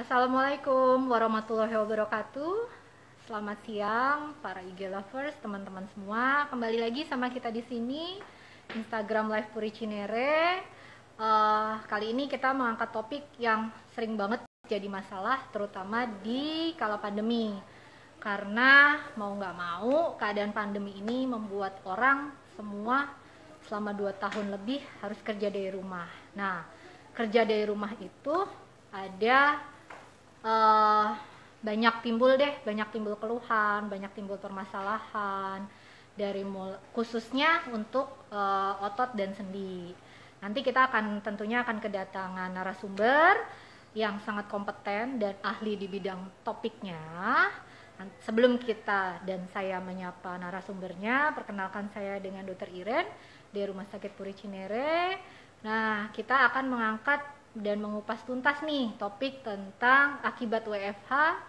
Assalamualaikum warahmatullahi wabarakatuh. Selamat siang para IG lovers, teman-teman semua. Kembali lagi sama kita di sini Instagram Live Puri Cinere. Kali ini kita mengangkat topik yang sering banget jadi masalah, terutama di kala pandemi. Karena mau nggak mau, keadaan pandemi ini membuat orang semua selama 2 tahun lebih harus kerja dari rumah. Nah, kerja dari rumah itu ada banyak timbul keluhan, banyak timbul permasalahan dari khususnya untuk otot dan sendi. Nanti kita tentunya akan kedatangan narasumber yang sangat kompeten dan ahli di bidang topiknya. Sebelum kita dan saya menyapa narasumbernya, perkenalkan saya dengan Dr. Iren dari Rumah Sakit Puri Cinere. Nah, kita akan mengangkat dan mengupas tuntas nih topik tentang akibat WFH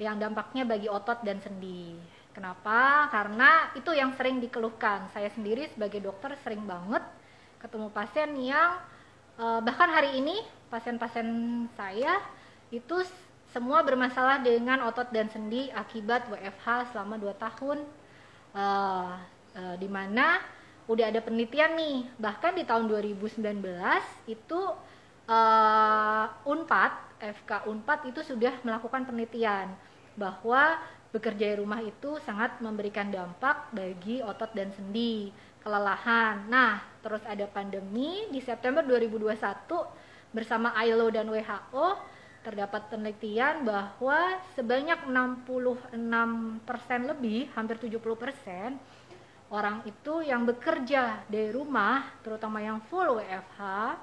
yang dampaknya bagi otot dan sendi. Kenapa? Karena itu yang sering dikeluhkan. Saya sendiri sebagai dokter sering banget ketemu pasien yang bahkan hari ini pasien-pasien saya itu semua bermasalah dengan otot dan sendi akibat WFH selama 2 tahun, di mana udah ada penelitian nih, bahkan di tahun 2019 itu Unpad, FK Unpad itu sudah melakukan penelitian bahwa bekerja di rumah itu sangat memberikan dampak bagi otot dan sendi, kelelahan. Nah, terus ada pandemi di September 2021 bersama ILO dan WHO terdapat penelitian bahwa sebanyak 66% lebih, hampir 70% orang itu yang bekerja dari rumah, terutama yang full WFH,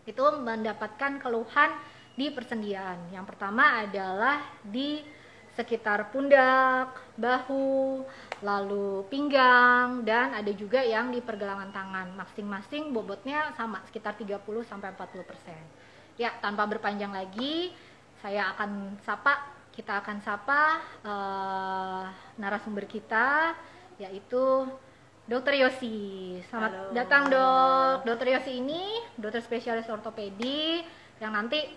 itu mendapatkan keluhan di persendian. Yang pertama adalah di sekitar pundak, bahu, lalu pinggang, dan ada juga yang di pergelangan tangan. Masing-masing bobotnya sama, sekitar 30-40%. Ya, tanpa berpanjang lagi, kita akan sapa narasumber kita, yaitu Dr. Yosi. Selamat datang, Dok. Dr. Yosi ini dokter spesialis ortopedi yang nanti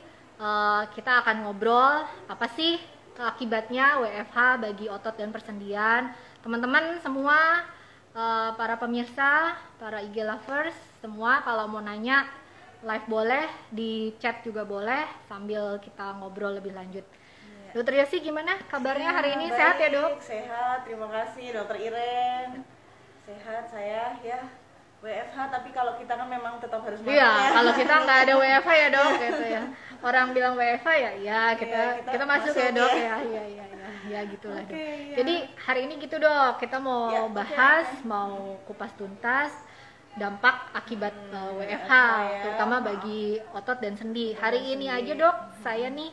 kita akan ngobrol apa sih akibatnya WFH bagi otot dan persendian. Teman-teman semua, para pemirsa, para IG lovers semua, kalau mau nanya live boleh, di chat juga boleh sambil kita ngobrol lebih lanjut. Dokter Yosi, gimana kabarnya hari ini? Baik, sehat ya, Dok? Sehat, terima kasih Dokter Iren. Sehat saya ya. WFH, tapi kalau kita kan memang tetap harus makan. Iya, kalau kita nggak ada WFH ya, Dok, gitu ya. Orang bilang WFH ya kita masuk ya, Dok, ya gitulah. Okay, Jadi hari ini gitu, Dok, kita mau bahas, mau kupas tuntas dampak akibat WFH, terutama bagi otot dan sendi. Hari ini aja, Dok, saya nih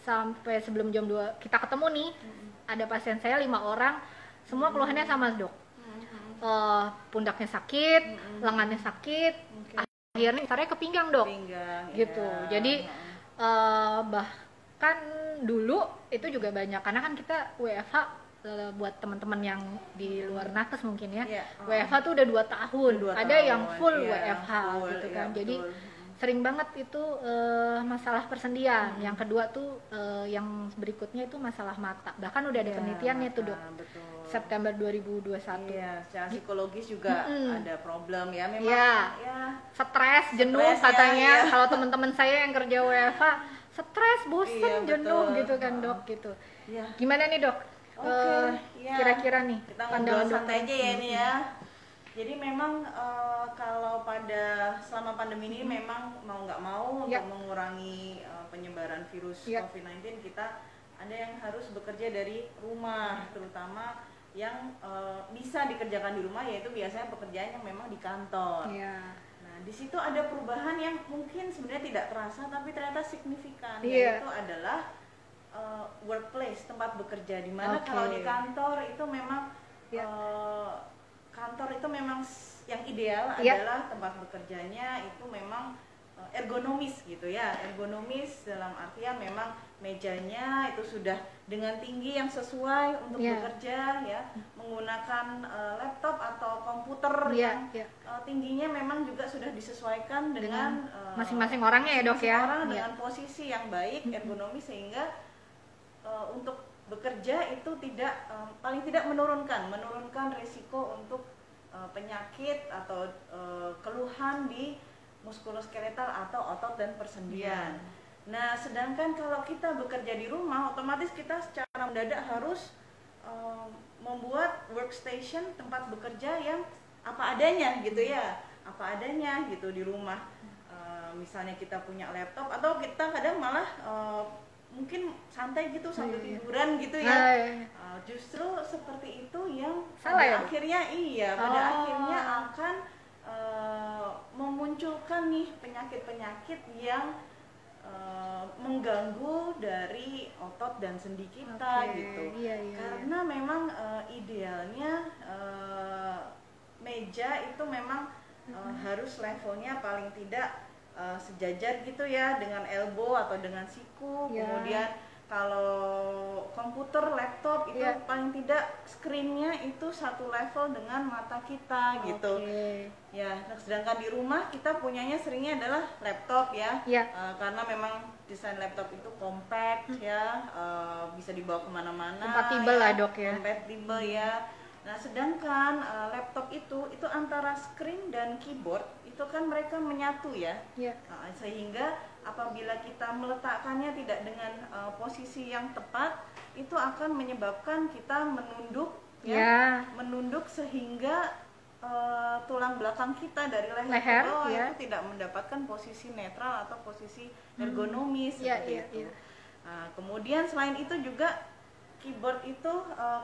sampai sebelum jam 2 kita ketemu nih, ada pasien saya 5 orang, semua keluhannya sama, Dok. Pundaknya sakit, lengannya sakit, akhirnya saranya ke pinggang, Dok. Gitu. Iya. Jadi bahkan dulu itu juga banyak, karena kan kita WFH buat teman-teman yang di luar nakes mungkin ya, WFH tuh udah 2 tahun, ada yang full WFH gitu kan. Jadi sering banget itu masalah persendian. Yang kedua tuh yang berikutnya itu masalah mata. Bahkan udah ada penelitiannya tuh, Dok. Betul. September 2021. Iya, secara psikologis juga ada problem ya, memang ya. Stres, jenuh katanya. Kalau teman-teman saya yang kerja WFH, stres, bosen, jenuh gitu kan, Dok, gitu. Ya. Gimana nih, Dok? Kira-kira nih kita ngobrol santai aja ya ini ya. Jadi memang kalau selama pandemi ini memang mau nggak mau untuk mengurangi penyebaran virus COVID-19, kita ada yang harus bekerja dari rumah, terutama yang bisa dikerjakan di rumah, yaitu biasanya pekerjaan yang memang di kantor. Nah, di situ ada perubahan yang mungkin sebenarnya tidak terasa tapi ternyata signifikan, yaitu adalah workplace, tempat bekerja, di mana kalau di kantor itu memang kantor itu memang yang ideal adalah tempat bekerjanya itu memang ergonomis gitu ya. Ergonomis dalam artian memang mejanya itu sudah dengan tinggi yang sesuai untuk bekerja ya, menggunakan laptop atau komputer yang tingginya memang juga sudah disesuaikan dengan masing-masing orangnya ya dok ya. Orang dengan posisi yang baik, ergonomis, sehingga untuk bekerja itu tidak paling tidak menurunkan risiko untuk penyakit atau keluhan di muskuloskeletal atau otot dan persendian. Nah, sedangkan kalau kita bekerja di rumah, otomatis kita secara mendadak harus membuat workstation, tempat bekerja yang apa adanya gitu ya, apa adanya gitu di rumah. Misalnya kita punya laptop, atau kita kadang malah mungkin santai gitu sambil tiduran gitu ya. Justru seperti itu yang pada akhirnya akhirnya akan memunculkan nih penyakit-penyakit yang mengganggu dari otot dan sendi kita gitu. Karena memang idealnya meja itu memang harus levelnya paling tidak sejajar gitu ya dengan elbow atau dengan siku. Kemudian kalau komputer, laptop itu paling tidak screen-nya itu satu level dengan mata kita gitu. Ya, nah, sedangkan di rumah kita punyanya seringnya adalah laptop ya. Karena memang desain laptop itu compact ya, bisa dibawa kemana-mana. Kompatibel lah dok ya. Kompatibel ya. Nah, sedangkan laptop itu antara screen dan keyboard itu kan mereka menyatu ya. Sehingga apabila kita meletakkannya tidak dengan posisi yang tepat, itu akan menyebabkan kita menunduk menunduk sehingga tulang belakang kita dari leher ke bawah itu tidak mendapatkan posisi netral atau posisi ergonomis seperti itu. Nah, kemudian selain itu juga keyboard itu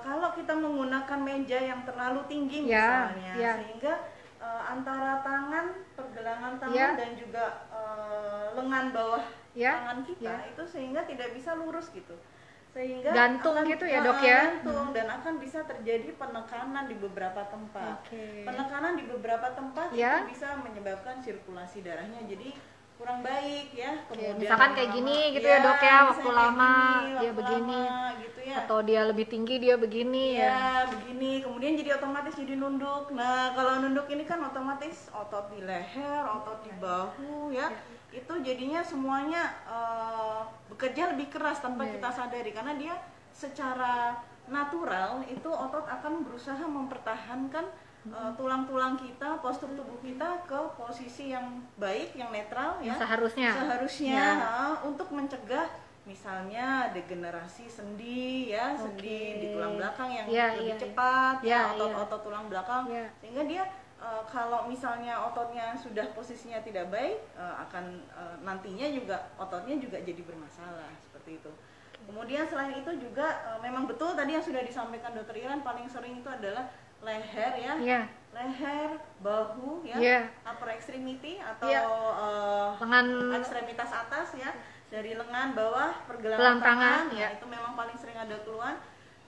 kalau kita menggunakan meja yang terlalu tinggi misalnya, sehingga antara tangan, pergelangan tangan dan juga lengan bawah tangan kita itu sehingga tidak bisa lurus gitu, sehingga gantung gitu ya dok ya. Gantung dan akan bisa terjadi penekanan di beberapa tempat. Penekanan di beberapa tempat itu bisa menyebabkan sirkulasi darahnya jadi kurang baik ya. Kemudian misalkan kayak gini gitu ya dok ya, waktu lama dia begini gitu ya, atau dia lebih tinggi dia begini begini, kemudian jadi otomatis jadi nunduk. Nah, kalau nunduk ini kan otomatis otot di leher, otot di bahu ya, itu jadinya semuanya bekerja lebih keras tanpa kita sadari, karena dia secara natural itu otot akan berusaha mempertahankan tulang-tulang kita, postur tubuh kita ke posisi yang baik, yang netral ya. Seharusnya untuk mencegah misalnya degenerasi sendi ya, sendi di tulang belakang yang lebih cepat otot-otot tulang belakang, sehingga dia kalau misalnya ototnya sudah posisinya tidak baik, akan nantinya juga ototnya juga jadi bermasalah seperti itu. Kemudian selain itu juga memang betul tadi yang sudah disampaikan Dr. Iran, paling sering itu adalah leher ya, leher, bahu ya, upper extremity atau lengan ekstremitas atas ya, dari lengan bawah, pergelangan tangan itu memang paling sering ada keluhan.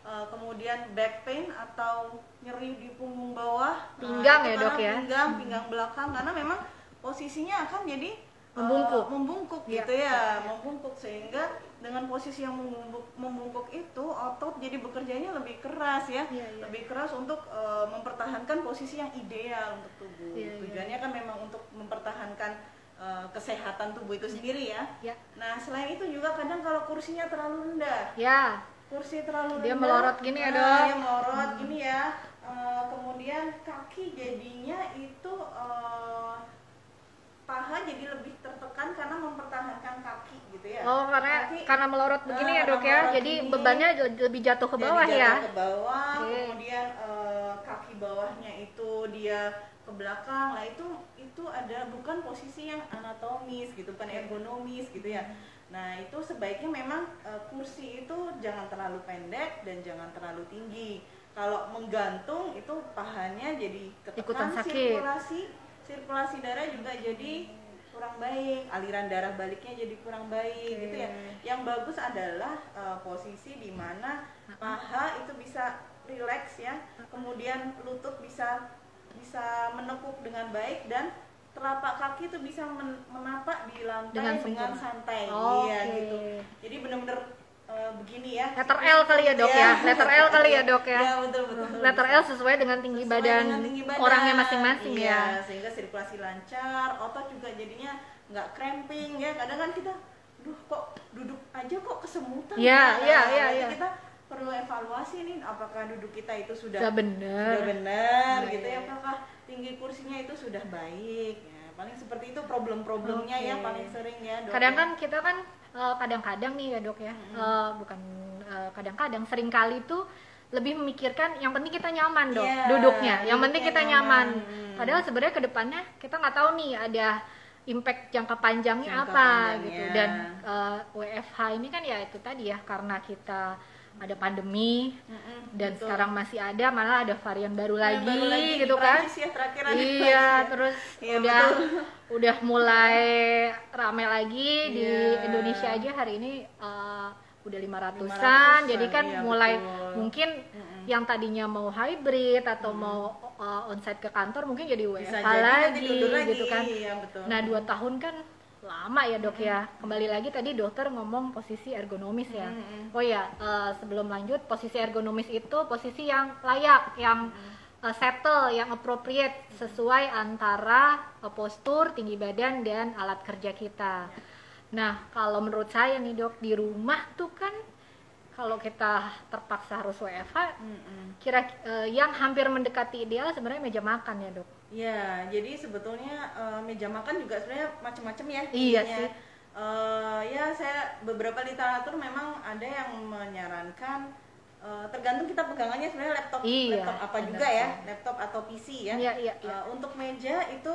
Kemudian back pain atau nyeri di punggung bawah, pinggang ya dok ya, pinggang belakang, karena memang posisinya akan jadi membungkuk gitu ya, membungkuk, sehingga dengan posisi yang membungkuk itu otot jadi bekerjanya lebih keras ya, lebih keras untuk mempertahankan posisi yang ideal untuk tubuh. Tujuannya kan memang untuk mempertahankan kesehatan tubuh itu sendiri ya. Nah, selain itu juga kadang kalau kursinya terlalu rendah, kursi terlalu rendah, dia melorot gini ya dok, dia melorot gini ya, kemudian kaki jadinya itu paha jadi lebih tertekan karena mempertahankan kaki gitu ya. Karena melorot begini ya dok ya, jadi bebannya lebih jatuh ke bawah ya. Ke bawah, kemudian kaki bawahnya itu dia ke belakang. Nah, itu ada bukan posisi yang anatomis gitu, bukan ergonomis gitu ya. Nah, itu sebaiknya memang kursi itu jangan terlalu pendek dan jangan terlalu tinggi. Kalau menggantung itu pahanya jadi ketekan, sirkulasi darah juga jadi kurang baik, aliran darah baliknya jadi kurang baik gitu ya. Yang bagus adalah posisi di mana paha itu bisa rileks ya, kemudian lutut bisa menekuk dengan baik, dan telapak kaki tuh bisa menapak di lantai dengan santai. Iya okay. gitu. Jadi benar-benar begini ya. Letter L kali ya dok ya. Letter L kali ya dok ya. Ya betul. Letter L sesuai dengan tinggi badan orangnya masing-masing ya. Sehingga sirkulasi lancar, otot juga jadinya nggak cramping ya. Kadang kan kita, kok duduk aja kok kesemutan. Iya. Kita perlu evaluasi nih, apakah duduk kita itu sudah benar gitu ya, apakah tinggi kursinya itu sudah baik ya. Paling seperti itu problem-problemnya ya paling sering ya dok. Kadang kan kita kan kadang-kadang nih ya dok ya, bukan kadang-kadang, sering kali tuh lebih memikirkan yang penting kita nyaman dok, duduknya, yang penting kita nyaman. Padahal sebenarnya kedepannya kita nggak tahu nih ada impact jangka panjangnya gitu. Dan WFH ini kan ya itu tadi ya, karena kita ada pandemi dan betul. Sekarang masih ada, malah ada varian baru lagi gitu kan ya, terus udah mulai rame lagi di Indonesia aja hari ini udah 500-an, jadi kan mulai betul. Mungkin yang tadinya mau hybrid atau mau onsite ke kantor mungkin jadi WFH lagi gitu kan. Nah 2 tahun kan lama ya dok ya. Kembali lagi tadi dokter ngomong posisi ergonomis ya. Oh ya, sebelum lanjut, posisi ergonomis itu posisi yang layak, yang settle, yang appropriate, sesuai antara postur, tinggi badan dan alat kerja kita. Nah kalau menurut saya nih dok, di rumah tuh kan kalau kita terpaksa harus WFH, yang hampir mendekati ideal sebenarnya meja makan ya dok. Ya, jadi sebetulnya meja makan juga sebenarnya macam-macam ya. Iya sih. Ya, saya beberapa literatur memang ada yang menyarankan tergantung kita pegangannya sebenarnya laptop apa juga ya, laptop atau PC ya. Iya. Untuk meja itu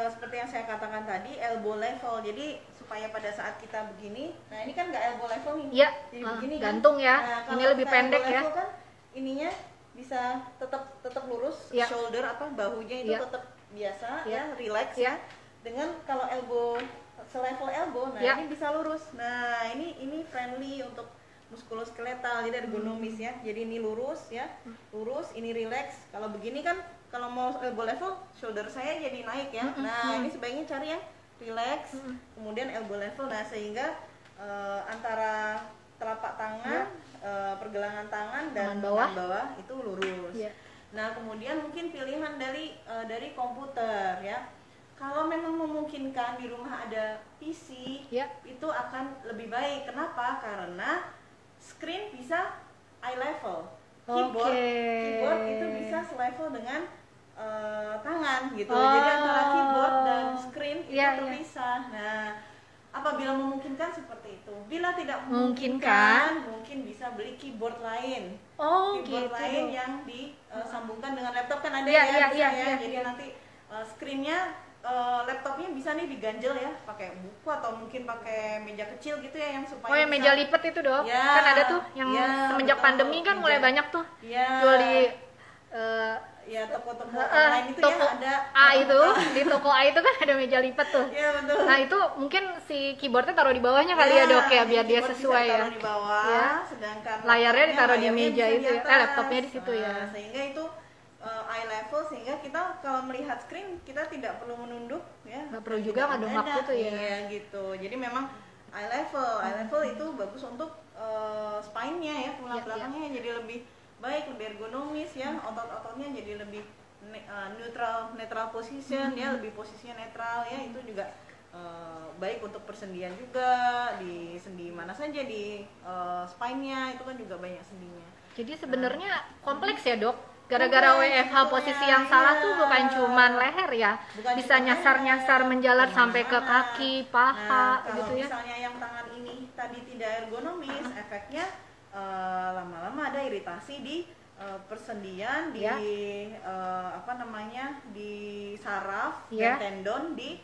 seperti yang saya katakan tadi, elbow level. Jadi supaya pada saat kita begini, nah ini kan nggak elbow level nih. Iya. Jadi begini gantung kan. ya. Nah, ini lebih pendek ya. Kan, ininya bisa tetap lurus, shoulder bahunya itu tetap biasa ya, relax ya. Dengan kalau elbow selevel elbow, nah ini bisa lurus. Nah ini friendly untuk muskuloskeletal, jadi ergonomis ya. Jadi ini lurus ya, lurus, ini relax. Kalau begini kan, kalau mau elbow level, shoulder saya jadi naik ya. Nah ini sebaiknya cari yang relax, kemudian elbow level. Nah sehingga antara telapak tangan, pergelangan tangan dan bawah itu lurus. Nah kemudian mungkin pilihan dari komputer ya. Kalau memang memungkinkan di rumah ada PC, itu akan lebih baik. Kenapa? Karena screen bisa eye level, keyboard itu bisa selevel dengan tangan gitu. Jadi antara keyboard dan screen itu terpisah. Nah apabila memungkinkan seperti itu. Bila tidak memungkinkan, mungkin bisa beli keyboard lain. Keyboard lain yang disambungkan dengan laptop kan ada Jadi nanti screennya, laptopnya bisa nih diganjel ya, pakai buku atau mungkin pakai meja kecil gitu ya, yang supaya yang meja lipat itu dok. Kan ada tuh yang semenjak pandemi kan mulai banyak tuh jual di toko-toko online itu toko ya, ada itu di toko A itu kan ada meja lipat tuh. Iya betul. Nah itu mungkin si keyboardnya taruh di bawahnya kali ya dok ya, biar dia sesuai ya. Di bawah, sedangkan layarnya ditaruh di meja itu ya, laptopnya di situ ya. Sehingga itu eye level, sehingga kita kalau melihat screen kita tidak perlu menunduk ya. Nggak perlu juga ngedongak gitu ya. Iya gitu. Jadi memang eye level itu bagus untuk spine-nya ya, tulang belakangnya jadi lebih baik, lebih ergonomis ya, otot-ototnya jadi lebih netral position ya, lebih posisinya netral ya. Itu juga baik untuk persendian juga, di sendi mana saja, di spine-nya itu kan juga banyak sendinya. Jadi sebenarnya kompleks ya dok, gara-gara WFH posisi yang salah tuh bukan cuman leher ya, bisa nyasar-nyasar menjalar sampai ke kaki, paha gitu ya. Misalnya yang tangan ini tadi tidak ergonomis, efeknya lama-lama ada iritasi di persendian, di di saraf dan tendon di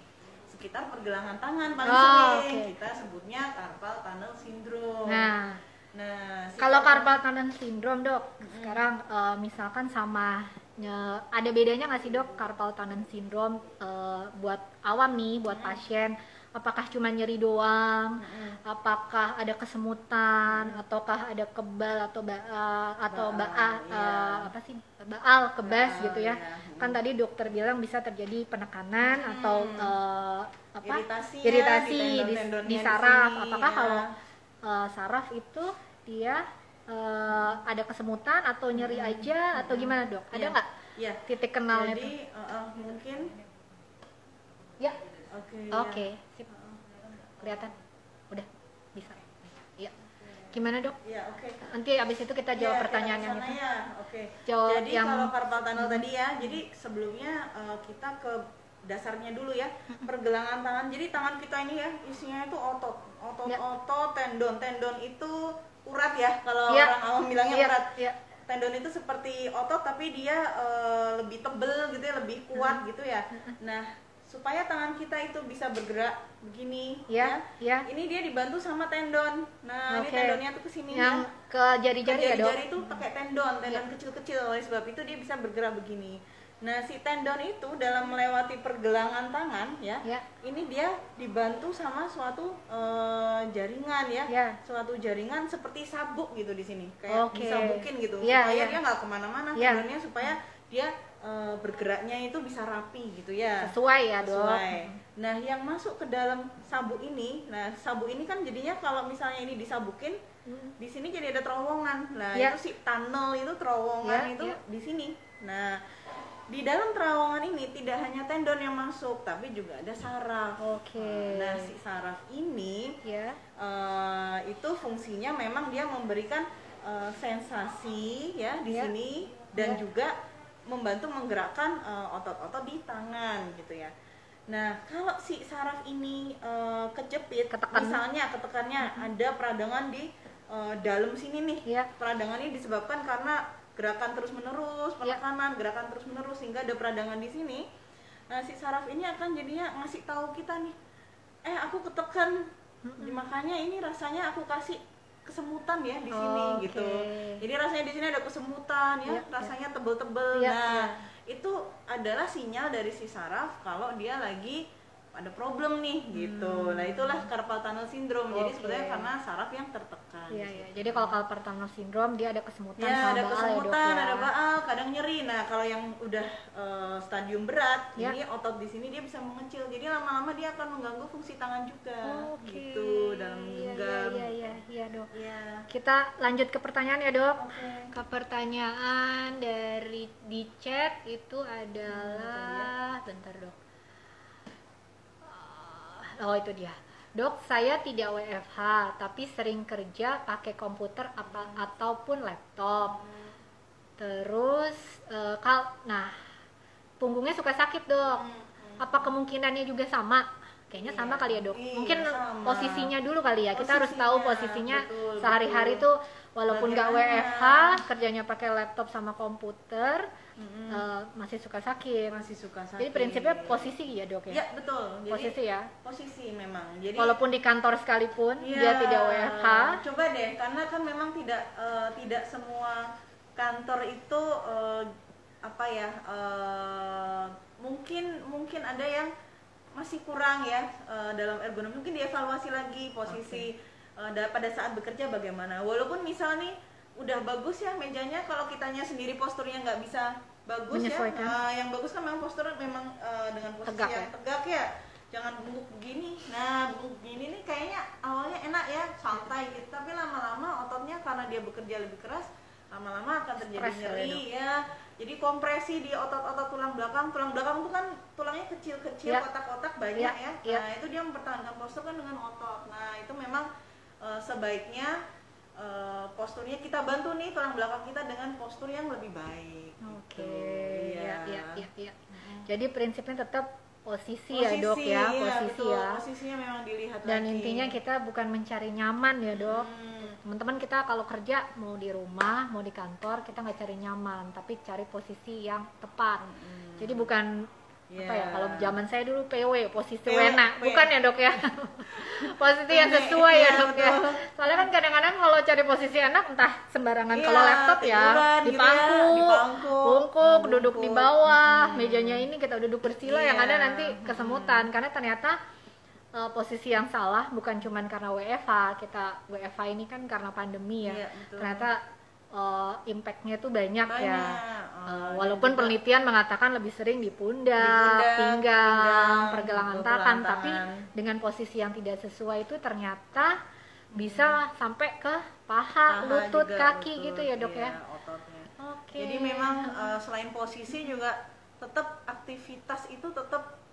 sekitar pergelangan tangan paling sering. Kita sebutnya carpal tunnel syndrome. Nah, kalau carpal tunnel syndrome dok, sekarang misalkan sama ada bedanya nggak sih dok carpal tunnel syndrome buat awam nih, buat pasien apakah cuma nyeri doang, apakah ada kesemutan, ataukah ada kebal atau baal kebas gitu ya. Kan tadi dokter bilang bisa terjadi penekanan atau iritasi di saraf. Apakah kalau saraf itu dia ada kesemutan atau nyeri aja atau gimana dok? Ada nggak titik kenalnya? Jadi mungkin Oke, sip. Kelihatan? Udah bisa. Iya. Gimana dok? Ya, oke. Nanti abis itu kita jawab pertanyaan yang itu. Oke. Jawab jadi yang kalau carpal tunnel tadi ya, jadi sebelumnya kita ke dasarnya dulu ya, pergelangan tangan. Jadi tangan kita ini ya isinya itu otot, tendon itu urat ya. Kalau orang awam bilangnya urat. Tendon itu seperti otot tapi dia lebih tebel gitu ya, lebih kuat gitu ya. Nah, supaya tangan kita itu bisa bergerak begini ini dia dibantu sama tendon. Nah, ini tendonnya tuh kesini yang ke jari-jari ya dok? Jari itu pakai tendon kecil-kecil, oleh sebab itu dia bisa bergerak begini. Nah, si tendon itu dalam melewati pergelangan tangan ini dia dibantu sama suatu jaringan suatu jaringan seperti sabuk gitu di sini, kayak disabukin gitu supaya dia nggak kemana-mana tendonnya, supaya dia bergeraknya itu bisa rapi gitu ya, sesuai ya dok. Nah, yang masuk ke dalam sabuk ini, sabuk ini kan jadinya kalau misalnya ini disabukin di sini jadi ada terowongan. Nah, itu si tunnel itu terowongan itu di sini. Nah, di dalam terowongan ini tidak hanya tendon yang masuk, tapi juga ada saraf. Nah, si saraf ini itu fungsinya memang dia memberikan sensasi ya di sini dan juga membantu menggerakkan otot-otot di tangan gitu ya. Nah, kalau si saraf ini kejepit, misalnya ketekannya ada peradangan di dalam sini nih. Peradangan ini disebabkan karena gerakan terus-menerus, penekanan, gerakan terus-menerus sehingga ada peradangan di sini. Nah, si saraf ini akan jadinya ngasih tahu kita nih, aku ketekan, makanya ini rasanya aku kasih kesemutan ya di sini gitu. Jadi rasanya di sini ada kesemutan rasanya tebel-tebel. Itu adalah sinyal dari si saraf kalau dia lagi ada problem nih gitu. Nah, itulah carpal tunnel syndrome. Jadi sebenarnya karena saraf yang tertekan. Jadi kalau carpal tunnel syndrome dia ada kesemutan ada kesemutan, ada baal, kadang nyeri. Nah, kalau yang udah stadium berat, ini otot di sini dia bisa mengecil. Jadi lama-lama dia akan mengganggu fungsi tangan juga. Gitu dalam menggenggam. Iya, dok. Kita lanjut ke pertanyaan ya, dok. Ke pertanyaan dari di chat itu adalah bentar, dok. Itu dia. Dok, saya tidak WFH tapi sering kerja pakai komputer ataupun laptop. Terus punggungnya suka sakit, dok. Apa kemungkinannya juga sama? Kayaknya sama kali ya, dok. Mungkin sama. Posisinya dulu kali ya. Kita harus tahu posisinya sehari-hari tuh walaupun nggak WFH, kerjanya pakai laptop sama komputer. Masih suka sakit. Jadi prinsipnya posisi ya, dok ya? Iya, betul. Jadi, posisi ya? Posisi memang. Jadi walaupun di kantor sekalipun dia tidak WFH. Coba deh, karena kan memang tidak semua kantor itu mungkin ada yang masih kurang ya dalam ergonomi. Mungkin dievaluasi lagi posisi pada saat bekerja bagaimana. Walaupun misalnya udah bagus ya mejanya, kalau kitanya sendiri posturnya nggak bisa bagus yang bagus kan memang postur memang dengan posisi tegak, yang tegak ya, jangan bungkuk begini. Nah, bungkuk begini nih kayaknya awalnya enak ya, santai gitu, tapi lama-lama ototnya karena dia bekerja lebih keras, lama-lama akan terjadi nyeri ya. Jadi kompresi di otot-otot tulang belakang itu kan tulangnya kecil-kecil, kotak-kotak banyak ya. Nah, itu dia mempertahankan postur kan dengan otot. Nah, itu memang sebaiknya posturnya kita bantu nih tulang belakang kita dengan postur yang lebih baik. Jadi prinsipnya tetap posisi ya, dok ya, posisinya memang dilihat. Dan intinya kita bukan mencari nyaman ya, dok. Teman-teman kita kalau kerja mau di rumah mau di kantor, kita nggak cari nyaman tapi cari posisi yang tepat. Jadi bukan kalau zaman saya dulu PW, posisi wena, bukan ya, dok ya. Posisi yang sesuai ya, dok ya. Soalnya kan kadang-kadang kalau cari posisi enak entah sembarangan, kalau laptop ya di bungkuk, duduk di bawah, mejanya ini kita duduk bersila, yang ada nanti kesemutan karena ternyata posisi yang salah, bukan cuman karena WFH. Kita WFH ini kan karena pandemi ya. Iya, betul. Ternyata impact-nya tuh banyak ya. Walaupun juga penelitian mengatakan lebih sering di pundak, pinggang, pergelangan tangan, tapi dengan posisi yang tidak sesuai itu ternyata bisa sampai ke paha, lutut, juga, kaki lutut, gitu ya dok iya, ya. ototnya. Oke. Jadi memang selain posisi juga tetap aktivitas itu tetap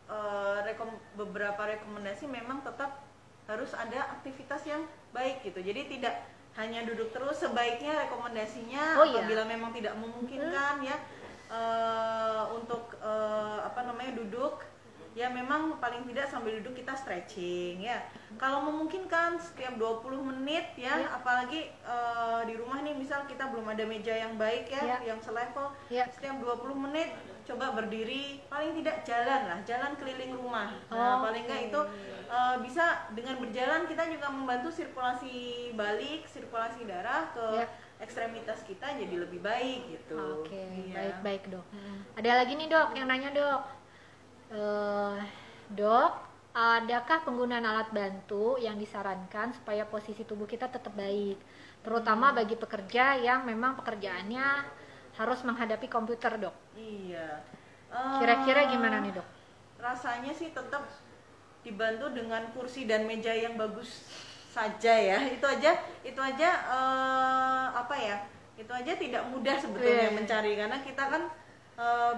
beberapa rekomendasi memang tetap harus ada aktivitas yang baik gitu. Jadi tidak hanya duduk terus, sebaiknya rekomendasinya apabila memang tidak memungkinkan ya untuk duduk, ya memang paling tidak sambil duduk kita stretching ya. Kalau memungkinkan setiap 20 menit ya, apalagi di rumah nih misal kita belum ada meja yang baik ya, yang selevel, setiap 20 menit coba berdiri, paling tidak jalan keliling rumah. Nah, paling enggak itu bisa dengan berjalan kita juga membantu sirkulasi balik, sirkulasi darah ke ekstremitas kita jadi lebih baik gitu. Baik dok. Ada lagi nih dok yang nanya dok. Dok, adakah penggunaan alat bantu yang disarankan supaya posisi tubuh kita tetap baik, terutama bagi pekerja yang memang pekerjaannya harus menghadapi komputer dok? Iya. Kira-kira gimana nih dok? Rasanya sih tetap dibantu dengan kursi dan meja yang bagus saja ya. Itu aja itu aja tidak mudah sebetulnya mencari, karena kita kan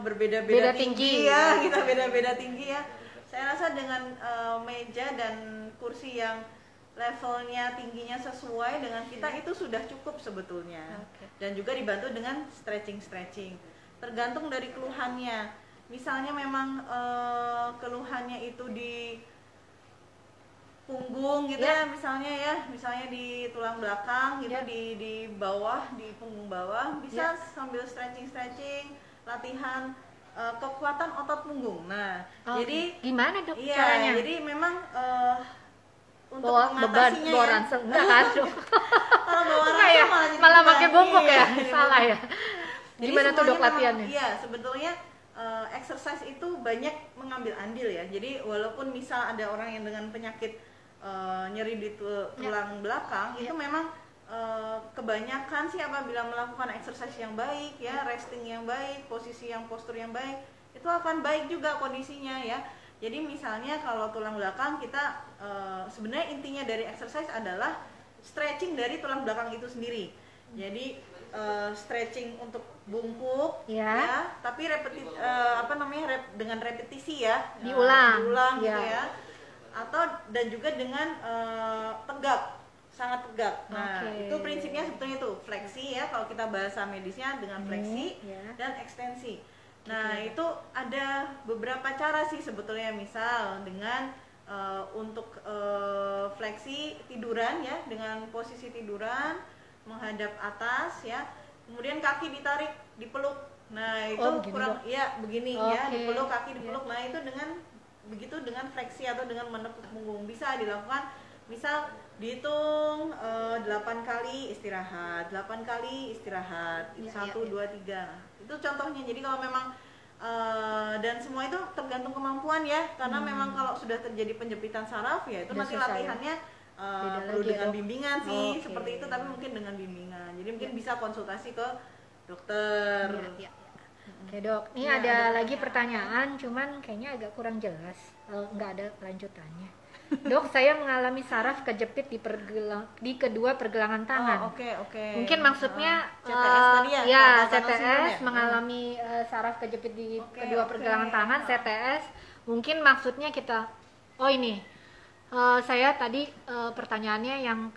berbeda-beda tinggi ya, kita beda-beda tinggi ya. Saya rasa dengan meja dan kursi yang levelnya tingginya sesuai dengan kita itu sudah cukup sebetulnya. Dan juga dibantu dengan stretching. Tergantung dari keluhannya. Misalnya memang keluhannya itu di punggung gitu ya, misalnya di tulang belakang gitu, di bawah, di punggung bawah, bisa sambil stretching, latihan kekuatan otot punggung. Nah, jadi gimana dok caranya? Jadi memang untuk mengatasinya enggak kan dok? Kalau bawa ransel malah pakai bongkok ya, salah ya. Jadi gimana tuh dok latihannya? Iya, sebetulnya exercise itu banyak mengambil andil ya. Jadi walaupun misal ada orang yang dengan penyakit nyeri di tulang belakang, itu memang kebanyakan sih apabila melakukan exercise yang baik ya, resting yang baik, postur yang baik, itu akan baik juga kondisinya ya. Jadi misalnya kalau tulang belakang kita sebenarnya intinya dari exercise adalah stretching dari tulang belakang itu sendiri. Jadi stretching untuk bungkuk ya, tapi dengan repetisi ya, diulang gitu ya. Atau dan juga dengan tegak, sangat tegak. Nah, itu prinsipnya sebetulnya itu fleksi ya, kalau kita bahasa medisnya dengan fleksi dan ekstensi. Nah, itu ada beberapa cara sih sebetulnya, misal dengan untuk fleksi tiduran ya, dengan posisi tiduran menghadap atas ya. Kemudian kaki ditarik, dipeluk. Nah, itu begini ya, dipeluk, kaki dipeluk. Nah, itu dengan fleksi atau dengan menepuk punggung bisa dilakukan. Misal dihitung 8 kali istirahat, 8 kali istirahat, 1, 2, 3. Itu contohnya. Jadi kalau memang dan semua itu tergantung kemampuan ya, karena memang kalau sudah terjadi penjepitan saraf ya itu nanti latihannya perlu dengan bimbingan sih, seperti itu, tapi mungkin dengan bimbingan. Jadi mungkin bisa konsultasi ke dokter. Oke dok, ini ada lagi pertanyaan, cuman kayaknya agak kurang jelas, nggak ada lanjutannya. Dok, saya mengalami saraf kejepit di kedua pergelangan tangan. Mungkin maksudnya CTS tadi CTS mengalami saraf kejepit di kedua pergelangan tangan, CTS. Mungkin maksudnya kita, saya tadi pertanyaannya yang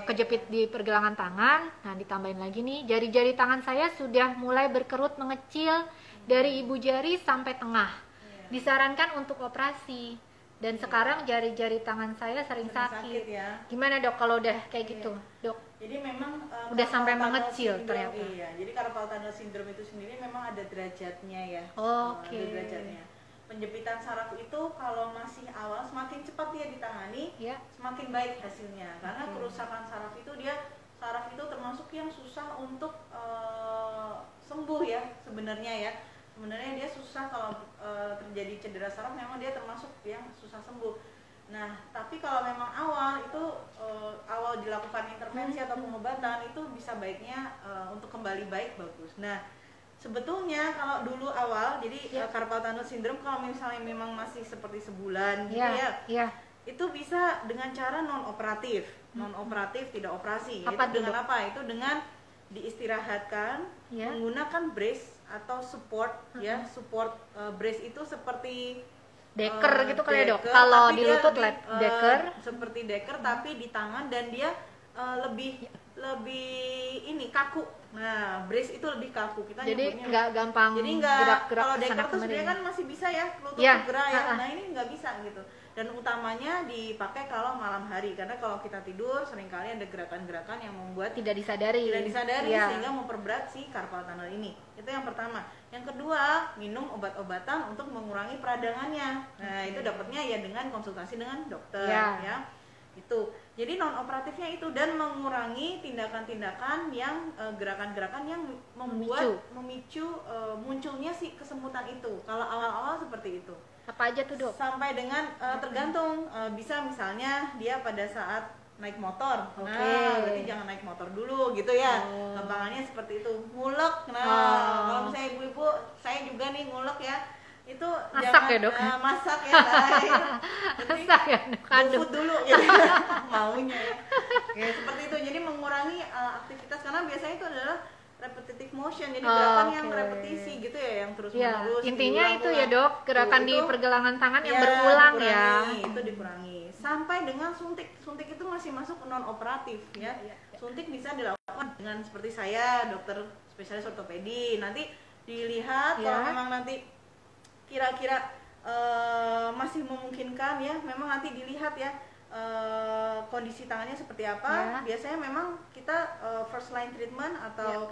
kejepit di pergelangan tangan. Nah, ditambahin lagi nih, jari-jari tangan saya sudah mulai berkerut mengecil dari ibu jari sampai tengah. Disarankan untuk operasi. Dan sekarang jari-jari tangan saya sering sakit ya. Gimana dok kalau udah kayak gitu dok? Jadi memang udah sampai mengecil ternyata. Iya, jadi carpal tunnel syndrome itu sendiri memang ada derajatnya ya. Ada derajatnya. Penjepitan saraf itu kalau masih awal semakin cepat dia ditangani, semakin baik hasilnya. Karena kerusakan saraf itu saraf itu termasuk yang susah untuk sembuh ya sebenarnya ya. Sebenarnya dia susah kalau terjadi cedera saraf, memang dia termasuk yang susah sembuh. Nah, tapi kalau memang awal itu awal dilakukan intervensi atau pengobatan itu bisa baiknya untuk kembali baik bagus. Nah, sebetulnya kalau dulu awal jadi carpal tunnel syndrome kalau misalnya memang masih seperti sebulan gitu itu bisa dengan cara non operatif tidak operasi. Itu dengan apa? Itu dengan diistirahatkan menggunakan brace atau support support brace itu seperti deker gitu kali ya dok, kalau di lutut deker seperti deker tapi di tangan dan dia lebih ini kaku. Nah, brace itu lebih kaku, kita jadi nggak gampang gerak-gerak. Kalau deker tuh sebenarnya kan masih bisa ya lutut bergerak ya, nah ini nggak bisa gitu. Dan utamanya dipakai kalau malam hari, karena kalau kita tidur seringkali ada gerakan-gerakan yang membuat tidak disadari sehingga memperberat si carpal tunnel ini. Itu yang pertama. Yang kedua, minum obat-obatan untuk mengurangi peradangannya. Nah, itu dapatnya ya dengan konsultasi dengan dokter ya. Itu. Jadi non operatifnya itu dan mengurangi tindakan-tindakan yang gerakan-gerakan yang memicu munculnya si kesemutan itu. Kalau awal-awal seperti itu. Apa aja tuh dok? Sampai dengan tergantung bisa misalnya dia pada saat naik motor, nah berarti jangan naik motor dulu gitu ya. Gampangannya seperti itu. Ngulek, kalau misalnya ibu-ibu, saya juga nih ngulek ya, itu masak jangan ya dok? Masak ya, masak ya dok, food dulu gitu. Maunya ya. Oke, seperti itu. Jadi mengurangi aktivitas karena biasanya itu adalah repetitive motion, jadi gerakan yang repetisi gitu ya, yang terus menerus. Intinya itu ya dok, gerakan di pergelangan tangan yang berulang itu dikurangi. Sampai dengan suntik itu masih masuk non operatif ya. Suntik bisa dilakukan dengan seperti saya, dokter spesialis ortopedi. Nanti dilihat kalau memang nanti kira-kira masih memungkinkan ya, memang nanti dilihat ya kondisi tangannya seperti apa. Biasanya memang kita first line treatment atau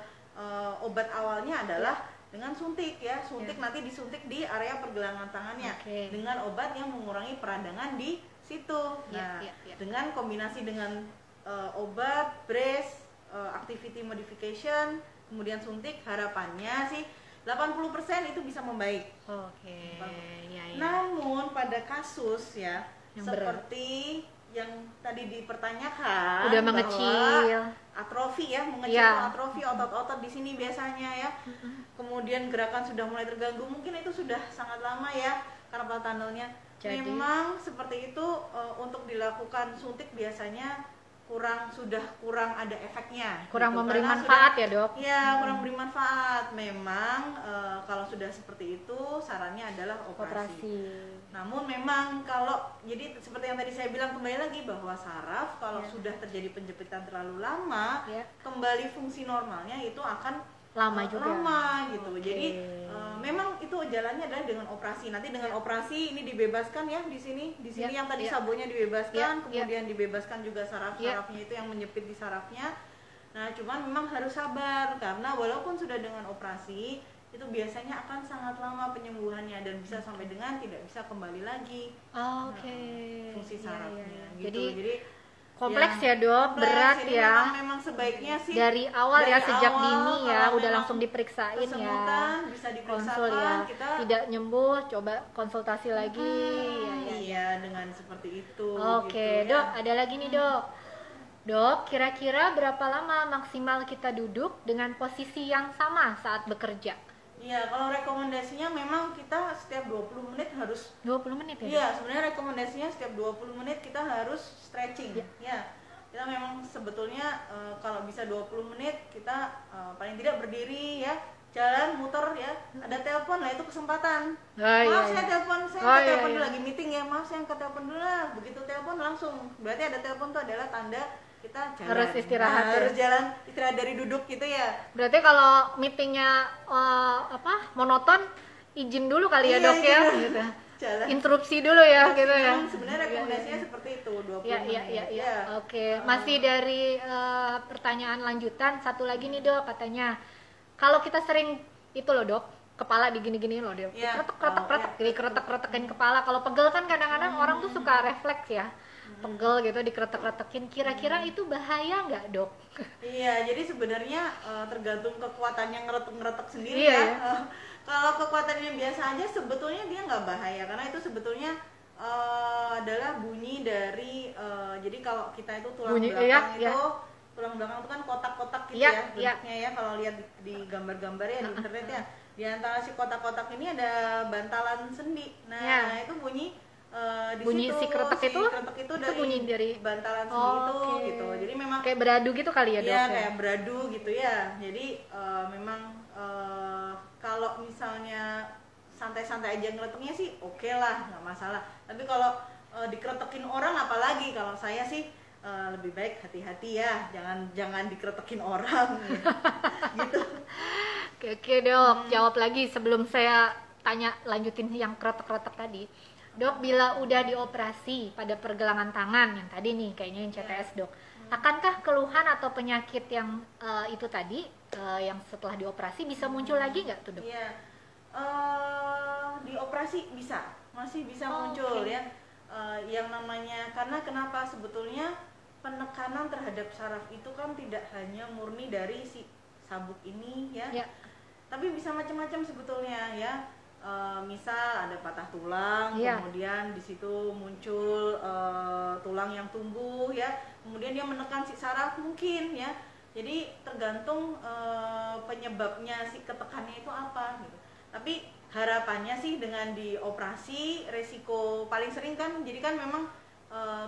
obat awalnya adalah dengan suntik ya. Nanti disuntik di area pergelangan tangannya dengan obat yang mengurangi peradangan di situ. Nah, dengan kombinasi dengan obat, brace, activity modification, kemudian suntik, harapannya sih 80% itu bisa membaik. Namun pada kasus ya yang seperti yang tadi dipertanyakan udah mengecil, atrofi ya, atrofi otot-otot di sini biasanya ya. Kemudian gerakan sudah mulai terganggu, mungkin itu sudah sangat lama ya carpal tunnelnya. Memang seperti itu untuk dilakukan suntik biasanya kurang ada efeknya, kurang gitu. Memberi manfaat ya dok? Ya, kurang beri manfaat. Memang kalau sudah seperti itu sarannya adalah operasi. Namun memang kalau jadi seperti yang tadi saya bilang kembali lagi bahwa saraf kalau sudah terjadi penjepitan terlalu lama, kembali fungsi normalnya itu akan lama gitu. Jadi memang itu jalannya adalah dengan operasi. Nanti dengan operasi ini dibebaskan ya di sini yang tadi sabunnya dibebaskan, kemudian dibebaskan juga saraf-sarafnya itu yang menjepit di sarafnya. Nah, cuman memang harus sabar karena walaupun sudah dengan operasi itu biasanya akan sangat lama penyembuhannya dan bisa sampai dengan tidak bisa kembali lagi fungsi sarafnya. Gitu. Jadi kompleks ya dok, berat ya. Memang sebaiknya sih dari awal ya, sejak dini ya udah langsung diperiksain ya, bisa konsul ya, tidak nyembuh coba konsultasi lagi. Iya, dengan seperti itu. Oke, gitu, dok, ada lagi nih dok. Dok, kira-kira berapa lama maksimal kita duduk dengan posisi yang sama saat bekerja? Iya, kalau rekomendasinya memang kita setiap 20 menit harus 20 menit ya? Iya, sebenarnya rekomendasinya setiap 20 menit kita harus stretching. Ya. Kita memang sebetulnya kalau bisa 20 menit kita paling tidak berdiri ya, jalan muter ya. Ada telepon lah, itu kesempatan. Saya telepon dulu lagi meeting ya. Maaf saya angkat telepon dulu lah. Begitu telepon langsung. Berarti ada telepon tuh adalah tanda kita jalan. Harus istirahat. Harus jalan, istirahat dari duduk gitu ya. Berarti kalau meetingnya monoton, izin dulu kali ya dok ya, gitu. Jalan. Interupsi dulu ya, gitu ya. Sebenarnya rekomendasinya seperti itu 20 menit. Oke. Masih dari pertanyaan lanjutan, satu lagi nih dok, katanya kalau kita sering itu loh dok, kepala digini-gini loh dok, kretek-kretekin kepala. Kalau pegel kan kadang-kadang orang tuh suka refleks ya, pegel gitu dikretek-kretekin. Kira-kira itu bahaya nggak dok? Iya, jadi sebenarnya tergantung kekuatannya ngeretek-ngeretek sendiri ya. Kalau kekuatannya biasa aja sebetulnya dia nggak bahaya karena itu sebetulnya adalah bunyi dari jadi kalau kita itu tulang bunyi, belakang itu tulang belakang itu kan kotak-kotak gitu ya bentuknya ya kalau lihat di gambar-gambar ya di internet ya. Di antara si kotak-kotak ini ada bantalan sendi. Nah, itu bunyi di bunyi situ, si kretek itu dari bunyi dari bantalan sendi itu gitu. Jadi memang kayak beradu gitu kali ya, Dok? Iya, kayak beradu gitu ya. Jadi memang kalau misalnya santai-santai aja ngeleteknya sih oke lah, nggak masalah. Tapi kalau dikretekin orang apalagi, kalau saya sih lebih baik hati-hati ya, jangan dikretekin orang gitu. Oke, Dok, jawab lagi sebelum saya tanya lanjutin yang kretek-kretek tadi. Dok, bila udah dioperasi pada pergelangan tangan yang tadi nih, kayaknya yang CTS, Dok, akankah keluhan atau penyakit yang itu tadi yang setelah dioperasi bisa muncul lagi nggak tuh, Dok? Iya, dioperasi masih bisa muncul ya. Yang namanya, karena kenapa sebetulnya penekanan terhadap saraf itu kan tidak hanya murni dari si sabuk ini ya, tapi bisa macam-macam sebetulnya ya. Misal ada patah tulang, kemudian di situ muncul tulang yang tumbuh ya, kemudian dia menekan si saraf mungkin ya. Jadi tergantung penyebabnya si ketekannya itu apa gitu. Tapi harapannya sih dengan dioperasi, resiko paling sering kan, jadi kan memang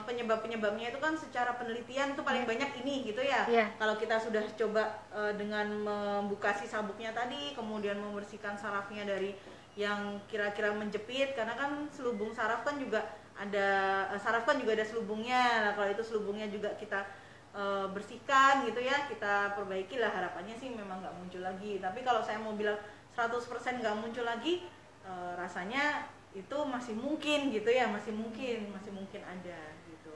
penyebabnya itu kan secara penelitian tuh paling banyak ini gitu ya. Kalau kita sudah coba dengan membuka si sabuknya tadi, kemudian membersihkan sarafnya dari yang kira-kira menjepit, karena kan selubung saraf kan juga ada selubungnya. Nah, kalau itu selubungnya juga kita bersihkan gitu ya, kita perbaiki lah, harapannya sih memang nggak muncul lagi. Tapi kalau saya mau bilang 100% nggak muncul lagi, rasanya itu masih mungkin gitu ya, masih mungkin ada gitu.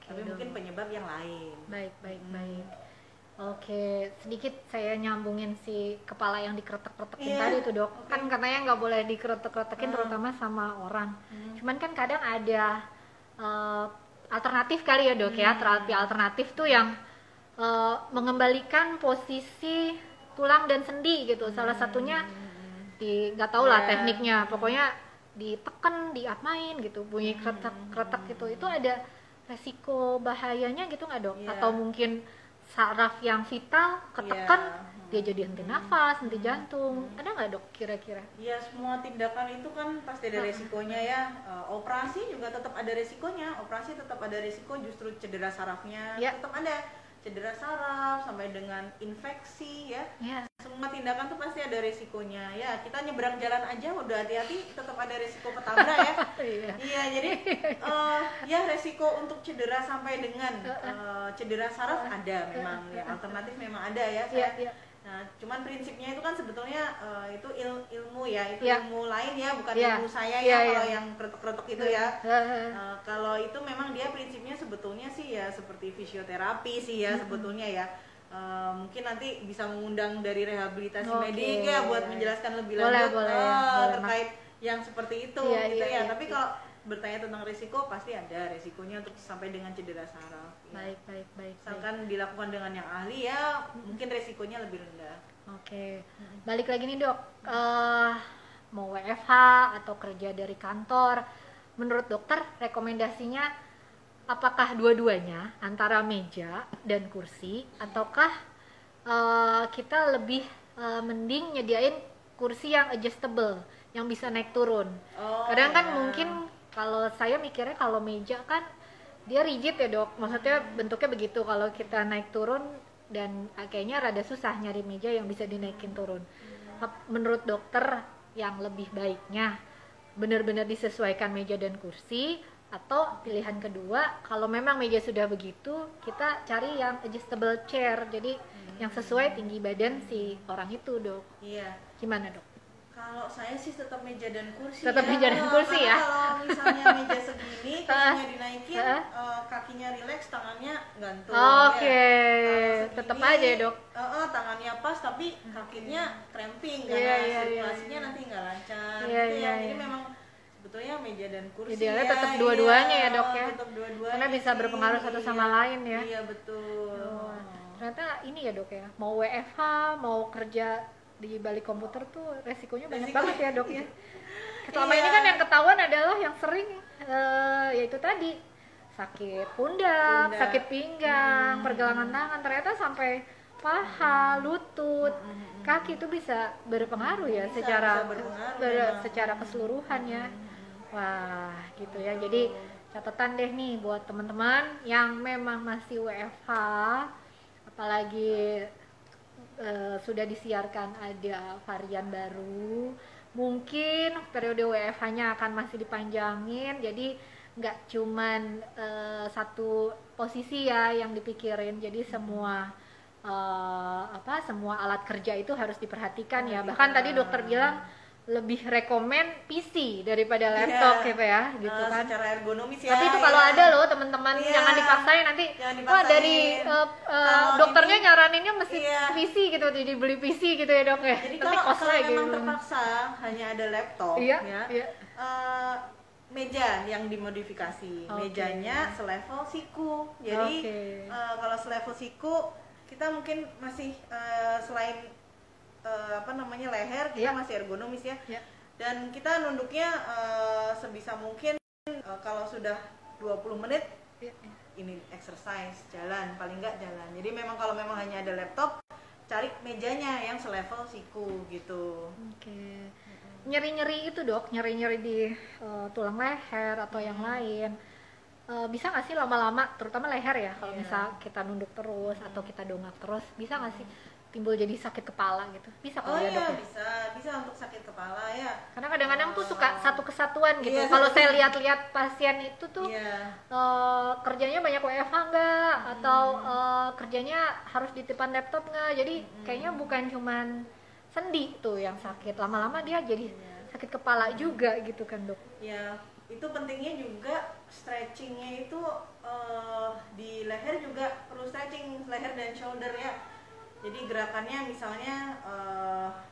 Tapi mungkin penyebab yang lain. Baik. Oke, sedikit saya nyambungin si kepala yang dikretek-kretekin tadi tuh, Dok. Kan katanya nggak boleh dikretek-kretekin terutama sama orang. Cuman kan kadang ada alternatif kali ya, Dok ya, terapi alternatif tuh yang mengembalikan posisi tulang dan sendi gitu. Salah satunya nggak tahu lah tekniknya, pokoknya ditekan, diapain gitu, bunyi kretek-kretek gitu. Itu ada resiko bahayanya gitu nggak, Dok? Atau mungkin saraf yang vital ketekan, dia jadi henti nafas, henti jantung, ada nggak, Dok, kira-kira? Ya, semua tindakan itu kan pasti ada resikonya ya. Operasi juga tetap ada resikonya, operasi tetap ada resiko, justru cedera sarafnya tetap ada, cedera saraf sampai dengan infeksi ya. Semua tindakan tuh pasti ada resikonya ya. Kita nyebrang jalan aja udah hati-hati, tetap ada resiko ketabrak ya. Iya, jadi ya resiko untuk cedera sampai dengan cedera saraf ada memang ya, alternatif memang ada ya. Nah, cuman prinsipnya itu kan sebetulnya itu ilmu ya, itu ilmu lain ya, bukan ilmu saya ya. Kalau yang kretek-kretek itu ya, kalau itu memang dia prinsipnya sebetulnya sih ya seperti fisioterapi sih ya sebetulnya ya. Mungkin nanti bisa mengundang dari rehabilitasi medik ya buat menjelaskan lebih lanjut terkait yang seperti itu gitu ya. Tapi kalau bertanya tentang risiko, pasti ada risikonya untuk sampai dengan cedera saraf. Baik. Misalkan dilakukan dengan yang ahli ya, mungkin risikonya lebih rendah. Balik lagi nih, Dok, mau WFH atau kerja dari kantor, menurut dokter rekomendasinya apakah dua-duanya antara meja dan kursi, ataukah kita lebih mending nyediain kursi yang adjustable, yang bisa naik turun? Kadang kan mungkin kalau saya mikirnya kalau meja kan dia rigid ya, Dok, maksudnya bentuknya begitu, kalau kita naik turun dan kayaknya rada susah nyari meja yang bisa dinaikin turun. Menurut dokter yang lebih baiknya benar-benar disesuaikan meja dan kursi, atau pilihan kedua kalau memang meja sudah begitu kita cari yang adjustable chair, jadi yang sesuai tinggi badan si orang itu, Dok. Gimana, Dok? Kalau saya sih tetap meja dan kursi. Meja dan kursi ya. Kalau misalnya meja segini, kursinya dinaikin, kakinya rileks, tangannya gantung. Tetap aja ya, Dok. Tangannya pas, tapi kakinya cramping karena sirkulasinya nanti nggak lancar. Jadi memang sebetulnya meja dan kursi. Idealnya tetap dua-duanya ya, Dok ya. Tetap dua-duanya. Karena bisa berpengaruh satu sama lain ya. Iya, betul. Ternyata ini ya, Dok ya. Mau WFH, mau kerja di balik komputer tuh resikonya banyak banget ya, Dok ya. Selama ini kan yang ketahuan adalah yang sering yaitu tadi sakit pundak, sakit pinggang, pergelangan tangan, ternyata sampai paha, lutut, kaki itu bisa berpengaruh ya, secara keseluruhan ya. Wah, gitu ya. Jadi catatan deh nih buat teman-teman yang memang masih WFH, apalagi sudah disiarkan ada varian baru, mungkin periode WFH-nya akan masih dipanjangin, jadi nggak cuman satu posisi ya yang dipikirin, jadi semua semua alat kerja itu harus diperhatikan ya. Bahkan tadi dokter bilang lebih rekomen PC daripada laptop gitu ya, gitu kan. Secara ergonomis ya. Tapi itu kalau ada loh teman-teman, jangan dipaksain nanti. Wah, dari dokternya nyaraninnya mesti PC gitu, jadi beli PC gitu ya dok ya. Jadi kalau memang terpaksa hanya ada laptop meja yang dimodifikasi, mejanya selevel siku. Jadi kalau selevel siku kita mungkin masih selain leher, kita masih ergonomis ya. Dan kita nunduknya sebisa mungkin kalau sudah 20 menit ini exercise, jalan, paling enggak jalan. Jadi memang kalau memang hanya ada laptop, cari mejanya yang selevel siku gitu. Nyeri-nyeri itu dok, nyeri-nyeri di tulang leher atau yang lain, bisa nggak sih lama-lama, terutama leher ya, kalau misal kita nunduk terus atau kita dongak terus, bisa nggak sih timbul jadi sakit kepala gitu? Bisa kalau ya dok ya? Bisa untuk sakit kepala ya. Karena kadang-kadang tuh suka satu kesatuan gitu. Kalau saya lihat-lihat pasien itu tuh kerjanya banyak WFH nggak, atau kerjanya harus ditipan laptop nggak, jadi kayaknya bukan cuman sendi tuh yang sakit, lama-lama dia jadi sakit kepala juga gitu kan dok. Ya, itu pentingnya juga stretchingnya itu di leher juga perlu stretching, leher dan shoulder ya. Jadi gerakannya misalnya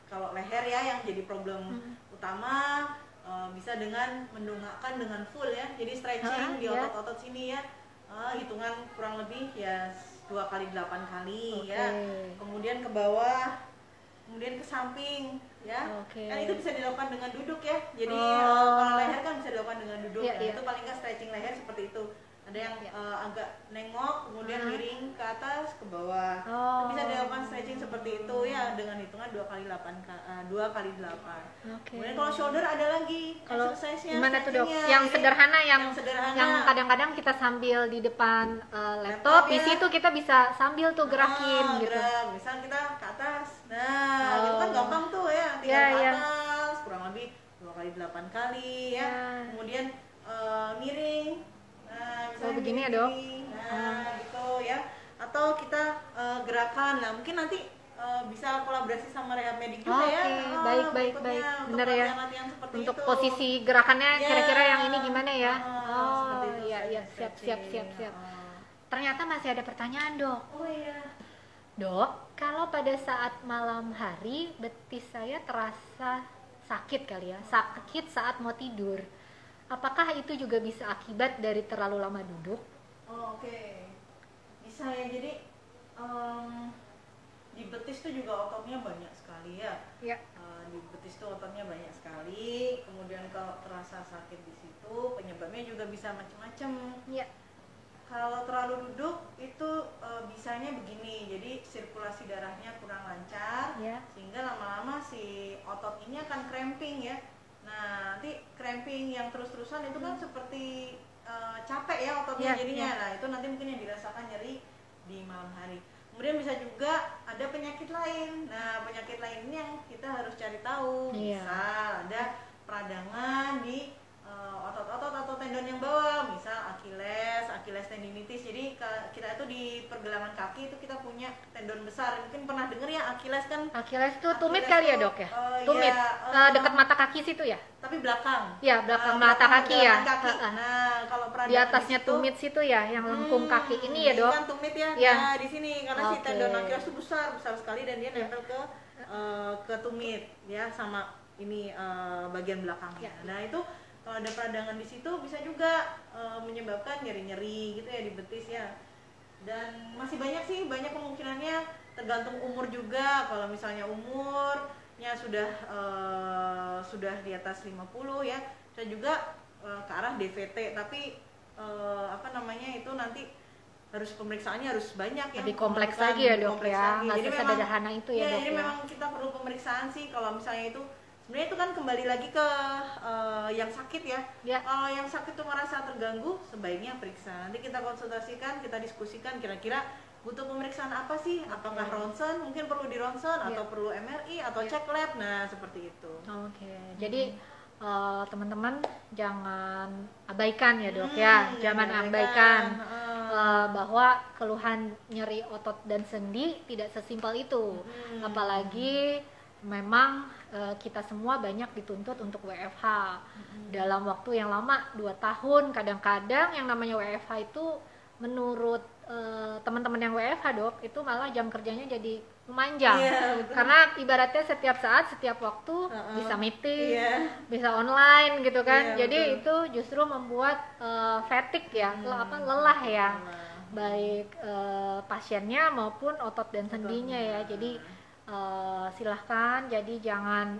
kalau leher ya yang jadi problem utama, bisa dengan mendongakkan dengan full ya, jadi stretching di otot-otot sini ya, hitungan kurang lebih ya 2 kali 8 kali ya, kemudian ke bawah, kemudian ke samping ya. Kan itu bisa dilakukan dengan duduk ya. Jadi kalau leher kan bisa dilakukan dengan duduk. Itu paling nggak stretching leher seperti itu. Ada yang agak nengok, kemudian miring ke atas, ke bawah. Bisa dilakukan stretching seperti itu ya, dengan hitungan 2 kali 8. Kemudian kalau shoulder ada lagi exercise-nya. Gimana tuh dok? Yang sederhana, yang kadang-kadang kita sambil di depan laptop, di situ kita bisa sambil tuh gerakin gitu. Misal kita ke atas, nah itu kan gampang tuh ya, tinggal ke atas, kurang lebih 2 kali 8 kali ya. Kemudian miring. Begini ya dok. Gitu ya. Atau kita gerakan. Nah mungkin nanti bisa kolaborasi sama rehab medik juga ya. Baik. Bener ya. Untuk posisi gerakannya kira-kira yang ini gimana ya? Iya, siap. Ternyata masih ada pertanyaan dok. Dok, kalau pada saat malam hari betis saya terasa sakit kali ya, sakit saat mau tidur. Apakah itu juga bisa akibat dari terlalu lama duduk? Bisa ya. Jadi di betis tuh juga ototnya banyak sekali ya. Di betis tuh ototnya banyak sekali. Kemudian kalau terasa sakit di situ, penyebabnya juga bisa macam-macam. Kalau terlalu duduk itu bisanya begini. Jadi sirkulasi darahnya kurang lancar, sehingga lama-lama si otot ini akan cramping ya. Nah, nanti cramping yang terus-terusan itu kan seperti capek ya ototnya jadinya. Nah, itu nanti mungkin yang dirasakan nyeri di malam hari. Kemudian bisa juga ada penyakit lain. Nah, penyakit lain ini yang kita harus cari tahu. Misal ada peradangan di otot-otot atau tendon yang bawah, misal Achilles tendinitis. Jadi kita itu di pergelangan kaki itu kita punya tendon besar. Mungkin pernah dengar ya Achilles kan? Achilles itu tumit kali ya dok ya? Tumit, dekat mata kaki situ ya? Tapi belakang. Ya, belakang mata kaki ya. Nah, kalau peradangan di atasnya di situ, tumit situ ya, yang lengkung kaki ini ya dok? Kan tumit ya. Nah, di sini karena si tendon Achilles itu besar sekali dan dia nempel ke tumit ya, sama ini bagian belakangnya. Nah, itu kalau ada peradangan di situ bisa juga menyebabkan nyeri-nyeri gitu ya di betis ya. Dan masih banyak kemungkinannya, tergantung umur juga. Kalau misalnya umur nya sudah di atas 50 ya, saya juga ke arah DVT, tapi itu nanti harus pemeriksaannya harus banyak ya, lebih kompleks lagi ya dok ya, nggak sesederhana itu ya dok jadi ya. memang kita perlu pemeriksaan sih kalau misalnya itu sebenarnya itu kan kembali lagi ke yang sakit ya. Kalau yang sakit tuh merasa terganggu, sebaiknya periksa, nanti kita konsultasikan, kita diskusikan kira-kira butuh pemeriksaan apa sih, apakah ronsen, mungkin perlu di ronsen atau perlu MRI atau cek lab, nah seperti itu. Jadi teman-teman jangan abaikan ya dok ya, jangan abaikan bahwa keluhan nyeri otot dan sendi tidak sesimpel itu, apalagi memang kita semua banyak dituntut untuk WFH dalam waktu yang lama, 2 tahun, kadang-kadang yang namanya WFH itu menurut teman-teman yang WFH dok itu malah jam kerjanya jadi memanjang, karena ibaratnya setiap saat, setiap waktu bisa meeting, bisa online gitu kan, jadi itu justru membuat fatigue ya, lelah ya, baik pasiennya maupun otot dan sendinya ya. Jadi silahkan, jadi jangan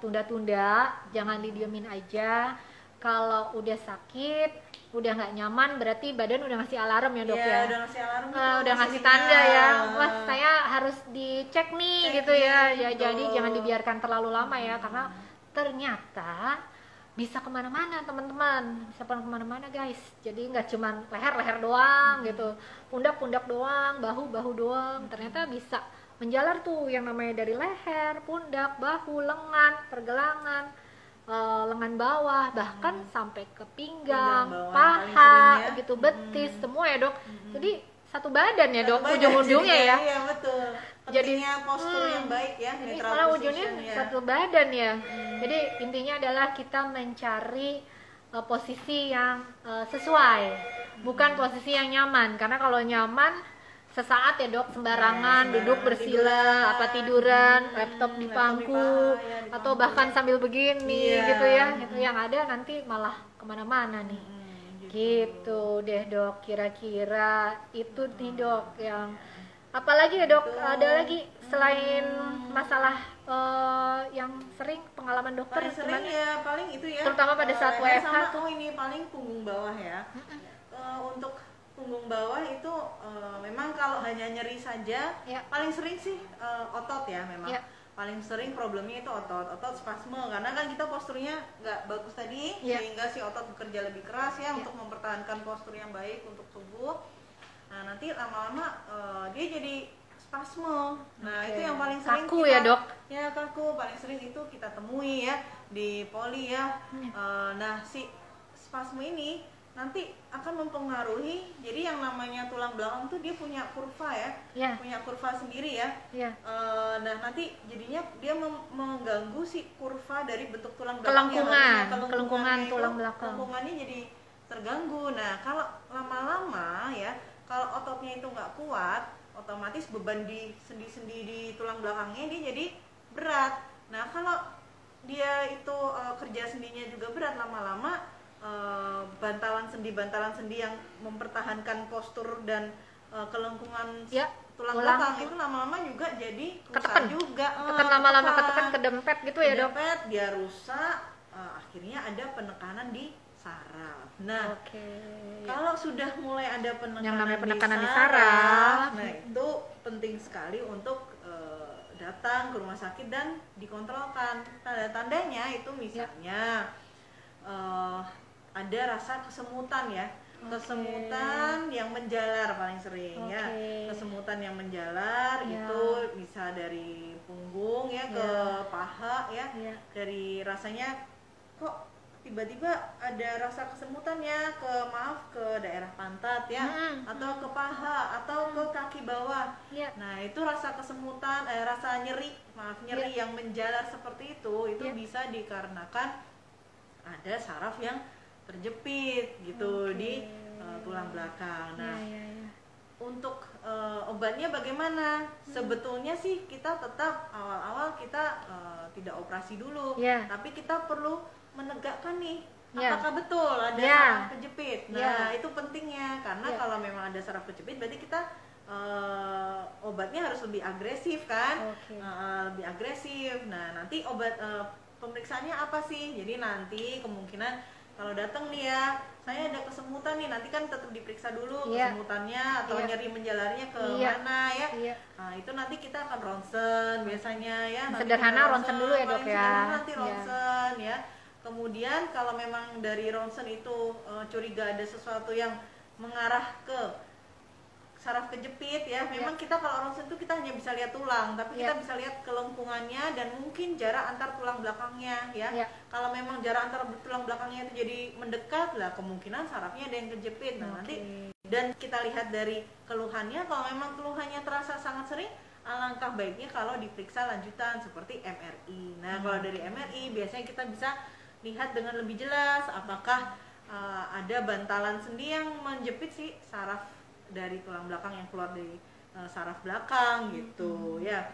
tunda-tunda, jangan didiemin aja. Kalau udah sakit, udah nggak nyaman, berarti badan udah ngasih alarm ya dok ya, udah ngasih alarm, udah ngasih tanda ya, wah saya harus dicek nih gitu ya. Jadi jangan dibiarkan terlalu lama ya, karena ternyata bisa kemana-mana teman-teman, bisa kemana-mana guys. Jadi nggak cuma leher doang gitu, pundak doang, bahu doang, ternyata bisa menjalar tuh yang namanya dari leher, pundak, bahu, lengan, pergelangan, lengan bawah, bahkan sampai ke pinggang, paha, gitu, betis, semua ya dok. Jadi satu badan ya dok, ujung-ujungnya ya. Iya betul. Pentingnya postur yang baik ya. Jadi malah ujungnya satu badan ya. Jadi intinya adalah kita mencari posisi yang sesuai, bukan posisi yang nyaman. Karena kalau nyaman sesaat ya dok, sembarangan duduk bersila, tiduran, laptop di pangku, atau bahkan sambil begini gitu ya, itu yang ada nanti malah kemana-mana nih. Gitu deh dok, kira-kira itu nih dok. Yang apalagi ya dok, ada lagi selain masalah yang sering pengalaman dokter? Paling sering ya paling itu ya, terutama pada saat WFH tuh ini paling punggung bawah ya. Untuk punggung bawah itu memang kalau hanya nyeri saja paling sering sih otot ya, memang paling sering problemnya itu otot spasme, karena kan kita posturnya nggak bagus tadi, sehingga si otot bekerja lebih keras ya untuk mempertahankan postur yang baik untuk tubuh. Nah nanti lama-lama dia jadi spasme. Nah itu yang paling sering kaku ya dok? Ya kaku, paling sering itu kita temui ya di poli ya. Nah si spasme ini nanti akan mempengaruhi, jadi yang namanya tulang belakang tuh dia punya kurva ya, punya kurva sendiri ya. Nah nanti jadinya dia mengganggu si kurva dari bentuk tulang belakang, kelengkungan tulang belakang, kelengkungannya jadi terganggu. Nah kalau lama-lama ya, kalau ototnya itu nggak kuat, otomatis beban di sendi-sendi di tulang belakangnya dia jadi berat. Nah kalau dia itu kerja sendinya juga berat, lama-lama bantalan sendi yang mempertahankan postur dan kelengkungan tulang belakang itu lama-lama juga jadi rusak juga. Ketekan lama-lama, ketekan, kedempet gitu ya dok? Kedempet, dia rusak, akhirnya ada penekanan di saraf. Nah, kalau sudah mulai ada penekanan di saraf, nah itu penting sekali untuk datang ke rumah sakit dan dikontrolkan. Tanda-tandanya itu misalnya ada rasa kesemutan ya, kesemutan yang menjalar paling sering ya, kesemutan yang menjalar itu bisa dari punggung ya ke paha ya, dari rasanya kok tiba-tiba ada rasa kesemutan ya ke daerah pantat ya, atau ke paha atau ke kaki bawah. Nah itu rasa kesemutan, rasa nyeri yang menjalar seperti itu bisa dikarenakan ada saraf yang terjepit gitu di tulang belakang. Nah, untuk obatnya bagaimana? Sebetulnya sih kita tetap awal-awal kita tidak operasi dulu, tapi kita perlu menegakkan nih apakah betul ada saraf kejepit. Nah, itu pentingnya, karena kalau memang ada saraf kejepit berarti kita obatnya harus lebih agresif kan, Oke. lebih agresif. Nah nanti obat pemeriksaannya apa sih? Jadi nanti kemungkinan kalau datang nih ya, saya ada kesemutan nih, nanti kan tetap diperiksa dulu kesemutannya atau nyeri menjalarnya ke mana ya. Nah itu nanti kita akan ronsen biasanya ya. Sederhana ronsen dulu ya dok ya. Nanti ronsen ya. Kemudian kalau memang dari ronsen itu curiga ada sesuatu yang mengarah ke saraf kejepit ya, memang kita kalau ronsen itu kita hanya bisa lihat tulang, tapi kita bisa lihat kelengkungannya dan mungkin jarak antar tulang belakangnya ya. Kalau memang jarak antar tulang belakangnya itu jadi mendekat lah, kemungkinan sarafnya ada yang kejepit. Nah nanti dan kita lihat dari keluhannya, kalau memang keluhannya terasa sangat sering, alangkah baiknya kalau diperiksa lanjutan seperti MRI. Nah kalau dari MRI biasanya kita bisa lihat dengan lebih jelas apakah ada bantalan sendi yang menjepit si saraf dari tulang belakang yang keluar dari saraf belakang gitu ya.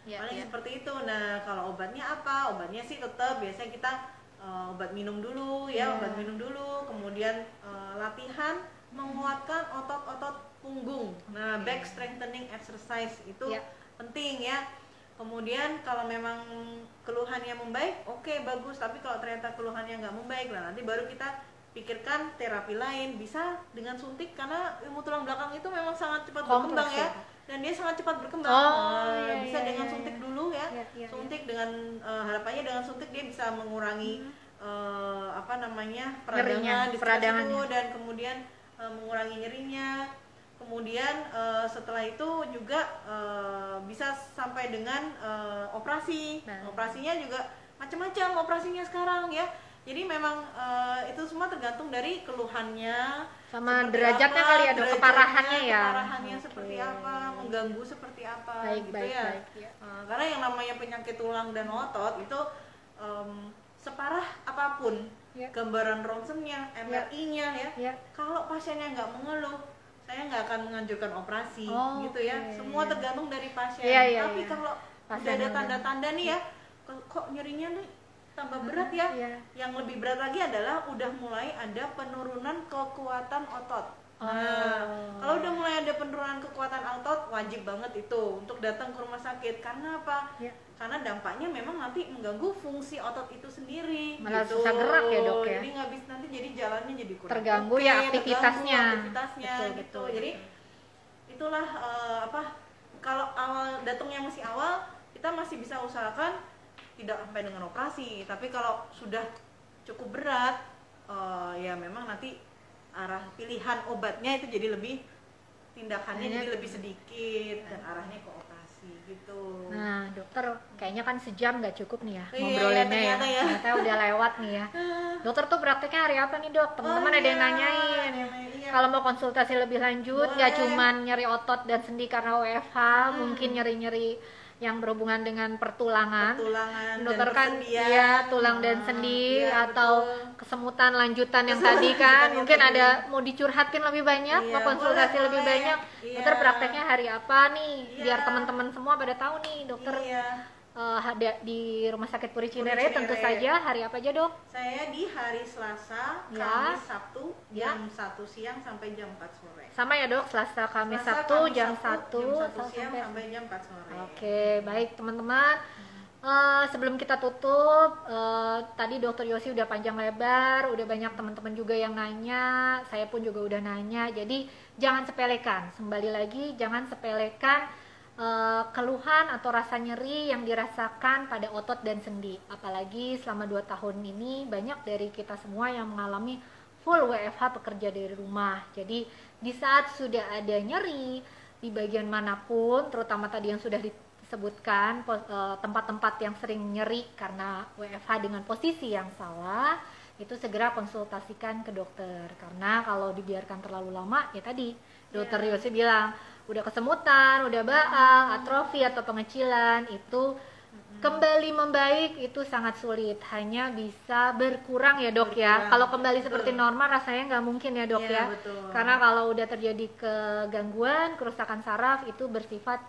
Paling seperti itu. Nah kalau obatnya apa? Obatnya sih tetap biasanya kita obat minum dulu ya, obat minum dulu, kemudian latihan menguatkan otot-otot punggung. Nah back strengthening exercise itu penting ya. Kemudian kalau memang keluhannya membaik, oke, bagus. Tapi kalau ternyata keluhannya nggak membaik, lah nanti baru kita pikirkan terapi lain, bisa dengan suntik karena ilmu tulang belakang itu memang sangat cepat berkembang ya, dan dia sangat cepat berkembang. Bisa dengan suntik dulu ya, suntik dengan harapannya dengan suntik dia bisa mengurangi peradangan di situ dan kemudian mengurangi nyerinya. Kemudian setelah itu juga bisa sampai dengan operasi. Operasinya juga macam-macam operasinya sekarang ya. Jadi memang itu semua tergantung dari keluhannya sama derajatnya kali ya, keparahannya ya. Keparahannya seperti apa, mengganggu seperti apa gitu ya. Karena yang namanya penyakit tulang dan otot itu separah apapun, gambaran ronsennya, MRI-nya ya. Kalau pasiennya nggak mengeluh, saya nggak akan menganjurkan operasi gitu ya. Semua tergantung dari pasien. Tapi kalau udah ada tanda-tanda nih ya, kok nyerinya nih tambah berat ya. Yang lebih berat lagi adalah udah mulai ada penurunan kekuatan otot. Kalau udah mulai ada penurunan kekuatan otot, wajib banget itu untuk datang ke rumah sakit. Karena apa? Karena dampaknya memang nanti mengganggu fungsi otot itu sendiri. Malah susah gerak ya dok ya. Jadi nggak bisa, nanti jadi jalannya jadi kurang terganggu ya aktivitasnya. Betul. Jadi itulah kalau awal datangnya masih awal, kita masih bisa usahakan tidak sampai dengan operasi. Tapi kalau sudah cukup berat, ya memang nanti arah pilihan obatnya itu jadi lebih, tindakannya jadi lebih sedikit dan arahnya ke operasi gitu. Nah dokter, kayaknya kan sejam nggak cukup nih ya ngobrolinnya ya. Ternyata udah lewat nih ya. Dokter tuh prakteknya hari apa nih dok? Teman-teman ada yang nanyain. Kalau mau konsultasi lebih lanjut, nggak cuman nyeri otot dan sendi karena WFH, mungkin nyeri-nyeri yang berhubungan dengan pertulangan dokter kan ya, tulang dan sendi atau kesemutan lanjutan yang tadi kan mungkin ada mau dicurhatin lebih banyak, mau konsultasi lebih banyak, dokter prakteknya hari apa nih biar teman-teman semua pada tahu nih dokter ada di Rumah Sakit Puri Cinere tentu saja. Hari apa aja dok? Saya di hari Selasa, Kamis, Sabtu jam 1 siang sampai jam 4 sore. Sama ya dok, Selasa, Kamis, Sabtu jam 1 siang sampai jam 4 sore. Oke, baik teman-teman. Sebelum kita tutup, tadi Dokter Yosi udah panjang lebar, udah banyak teman-teman juga yang nanya, saya pun juga udah nanya. Jadi jangan sepelekan, kembali lagi jangan sepelekan keluhan atau rasa nyeri yang dirasakan pada otot dan sendi. Apalagi selama 2 tahun ini banyak dari kita semua yang mengalami full WFH bekerja dari rumah. Jadi di saat sudah ada nyeri di bagian manapun, terutama tadi yang sudah disebutkan tempat-tempat yang sering nyeri karena WFH dengan posisi yang salah, itu segera konsultasikan ke dokter. Karena kalau dibiarkan terlalu lama, ya tadi Dokter Yosi bilang udah kesemutan, udah baang, atrofi atau pengecilan, itu kembali membaik itu sangat sulit, hanya bisa berkurang ya dok ya. Kalau kembali seperti normal rasanya nggak mungkin ya dok ya. Karena kalau udah terjadi kegangguan, kerusakan saraf itu bersifat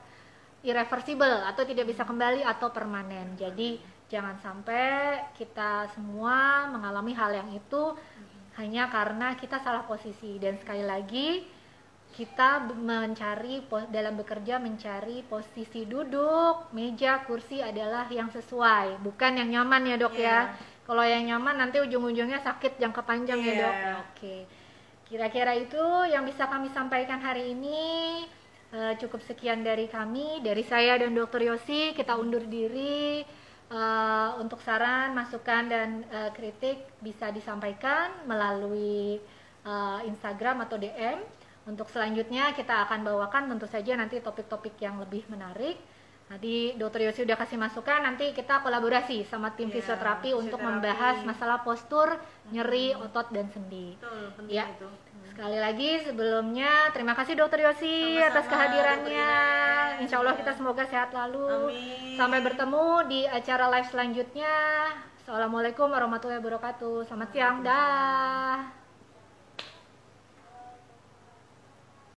irreversible atau tidak bisa kembali atau permanen. Jadi jangan sampai kita semua mengalami hal yang itu hanya karena kita salah posisi. Dan sekali lagi, kita dalam bekerja mencari posisi duduk, meja, kursi adalah yang sesuai, bukan yang nyaman ya dok ya. Kalau yang nyaman nanti ujung-ujungnya sakit jangka panjang ya dok. Oke. Kira-kira itu yang bisa kami sampaikan hari ini. Cukup sekian dari kami, dari saya dan Dr. Yosi. Kita undur diri. Untuk saran, masukan, dan kritik bisa disampaikan melalui Instagram atau DM. Untuk selanjutnya kita akan bawakan tentu saja nanti topik-topik yang lebih menarik. Tadi Dr. Yosi udah kasih masukan, nanti kita kolaborasi sama tim fisioterapi untuk membahas masalah postur, nyeri, otot, dan sendi. Betul, itu. Sekali lagi sebelumnya terima kasih Dr. Yosi atas kehadirannya. Insya Allah kita semoga sehat lalu. Amin. Sampai bertemu di acara live selanjutnya. Assalamualaikum warahmatullahi wabarakatuh. Selamat siang, dah.